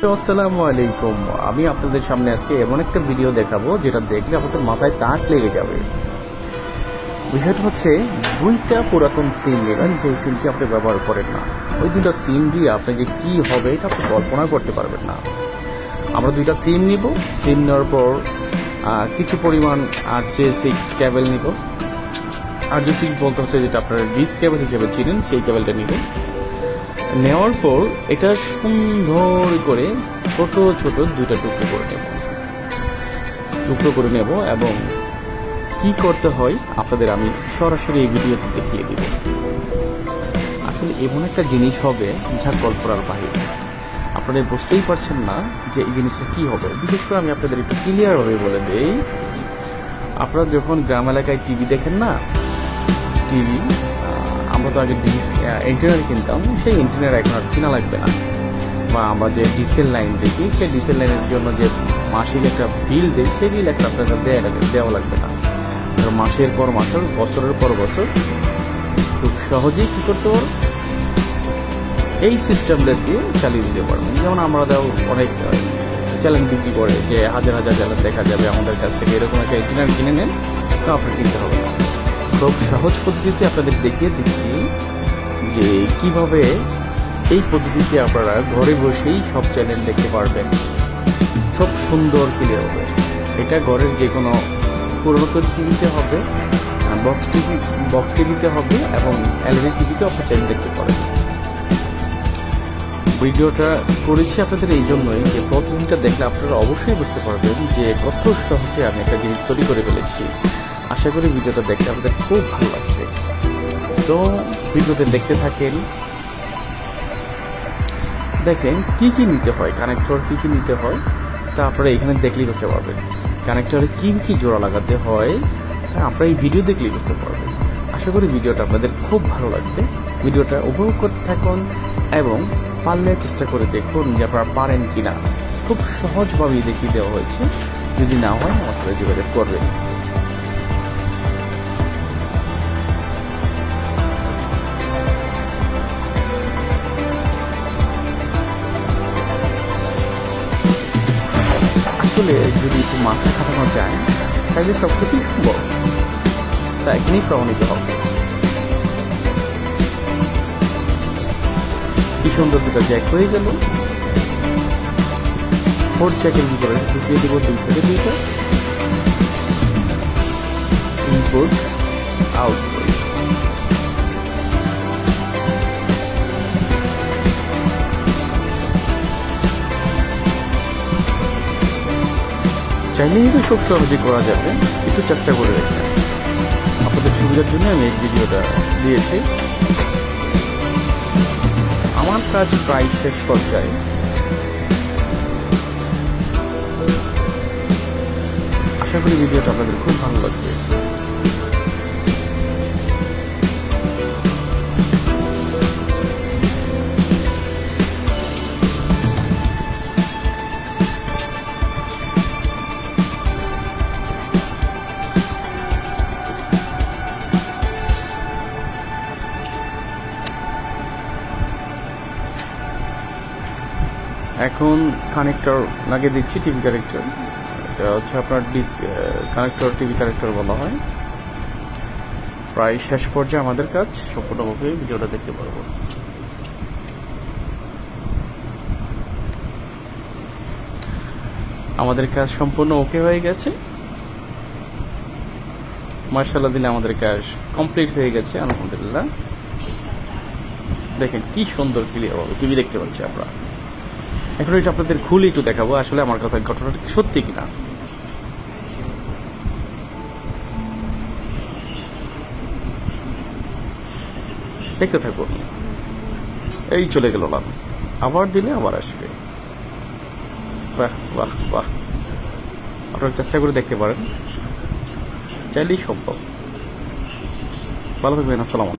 আসসালামু আলাইকুম। আমি আপনাদের সামনে আজকে এমন একটা ভিডিও দেখাবো যেটা দেখলে আপনাদের মাথায় তাক লেগে যাবে। বিষয়টা হচ্ছে দুইটা পুরাতন সিম নেবেন, যে সিমটি আপনি ব্যবহার করেন না। ওই দুইটা সিম দিয়ে আপনি যে কি হবে এটা আপনি কল্পনা করতে পারবেন না। আমরা দুইটা সিম নিব, সিম নেওয়ার পর কিছু পরিমাণ RJ6 কেবল নিব। RJ6 বলতে হচ্ছে যেটা আপনারা ডিস কেবল হিসেবে চিনেন, সেই কেবলটা নিব। নেওয়ার পর এটা সুন্দর করে ছোট ছোট দুইটা টুকরো করে নেব এবং কি করতে হয় আপনাদের আমি সরাসরি এই ভিডিওতে দেখিয়ে দিব। আসলে এমন একটা জিনিস হবে যা কল্পনার বাইরে, আপনারা বুঝতেই পারছেন না যে এই জিনিসটা কি হবে। বিশেষ করে আমি আপনাদের একটু ক্লিয়ার ভাবে বলে দেই, আপনারা যখন গ্রাম এলাকায় টিভি দেখেন না, টিভি আমরা তো আগে এন্টেনার কিনতাম, সেই এন্টেনার এখন আর কিনা লাগবে না। বা আমরা যে ডিসেল লাইন দেখি, সেই ডিসেল লাইনের জন্য যে মাসিক একটা বিল দেয়, সেই বিল একটা আপনাকে দেওয়া লাগবে না। মাসের পর মাস, বছরের পর বছর খুব সহজেই কি করতে পারো, এই সিস্টেমটা দিয়ে চালিয়ে দিতে পারবেন। যেমন আমরা অনেক চ্যানেল বিক্রি করে যে হাজার হাজার চ্যানেল দেখা যাবে আমাদের কাছ থেকে, এরকম একটা এন্টেনার কিনে নেন, তো আপনার কিনতে হবে না। খুব সহজ পদ্ধতিতে আপনাদের দেখিয়ে দিচ্ছি যে কিভাবে এই পদ্ধতিতে আপনারা ঘরে বসেই সব চ্যানেল দেখতে পারবেন, সব সুন্দর ক্লিয়ার হবে। এটা ঘরের যে কোনো পুরনো টিভিতে হবে, বক্স টিভিতে হবে এবং এলইডি টিভিতে আপনার চ্যানেল দেখতে পারেন। ভিডিওটা করেছি আপনাদের এই জন্যই যে প্রসেসিংটা দেখলে আপনারা অবশ্যই বুঝতে পারবেন যে কত সহজে আমি একটা জিনিস তৈরি করে ফেলেছি। আশা করি ভিডিওটা দেখতে আপনাদের খুব ভালো লাগবে। তো ভিডিওতে দেখতে থাকেন, দেখেন কি কি নিতে হয়, কানেক্টর কি কি নিতে হয় তা আপনারা এখানে দেখলেই বুঝতে পারবেন। কানেক্টরে কি কি জোড়া লাগাতে হয় তা আপনারা এই ভিডিও দেখলেই বুঝতে পারবেন। আশা করি ভিডিওটা আপনাদের খুব ভালো লাগবে। ভিডিওটা উপভোগ করতে থাকুন এবং পারলে চেষ্টা করে দেখুন যে আপনারা পারেন কিনা। খুব সহজভাবেই দেখিয়ে দেওয়া হয়েছে, যদি না হয় আমার সাথে যোগাযোগ করবেন। আসলে যদি একটু মাথা খাটানো যায়, চাইলে সব কিছুই সম্ভব, তা এখানেই প্রমাণিত হবে। কি সুন্দর দুটো জ্যাক হয়ে গেল। 4 জ্যাকের ভিতরে ঢুকিয়ে দেবো 2 সাইডে 2টা ইনপুট আউটপুট। চাইলেই তো খুব সহজে করা যাবে, একটু চেষ্টা করে দেখবেন। আপনাদের সুবিধার জন্য আমি এই ভিডিওটা দিয়েছি। আমার কাজ প্রায় শেষ পর্যায়ে। আশা করি ভিডিওটা আপনাদের খুব ভালো লাগবে। এখন কানেক্টর লাগিয়ে দিচ্ছি, টিভি কানেক্টর। এটা হচ্ছে আপনার কানেক্টর, টিভি কানেক্টর বলা হয়। প্রায় শেষ পর্যায়ে আমাদের কাজ, সম্পূর্ণভাবে ভিডিওটা দেখতে পারবো। আমাদের কাজ সম্পূর্ণ ওকে হয়ে গেছে, মাশাআল্লাহ দিলে আমাদের কাজ কমপ্লিট হয়ে গেছে আলহামদুলিল্লাহ। দেখেন কি সুন্দর ক্লিয়ার হবে টিভি দেখতে পাচ্ছি আমরা। এখন এটা আপনাদের খুলে একটু দেখাবো আসলে আমার কথা ঘটনাটা সত্যি কিনা। দেখতে থাকুন। এই চলে গেল লাভ, আবার দিলে আবার আসবে। বাহ বাহ বাহ, আপনারা চেষ্টা করে দেখতে পারেন, চাইলেই সম্ভব। ভালো থাকবেন, আসসালাম।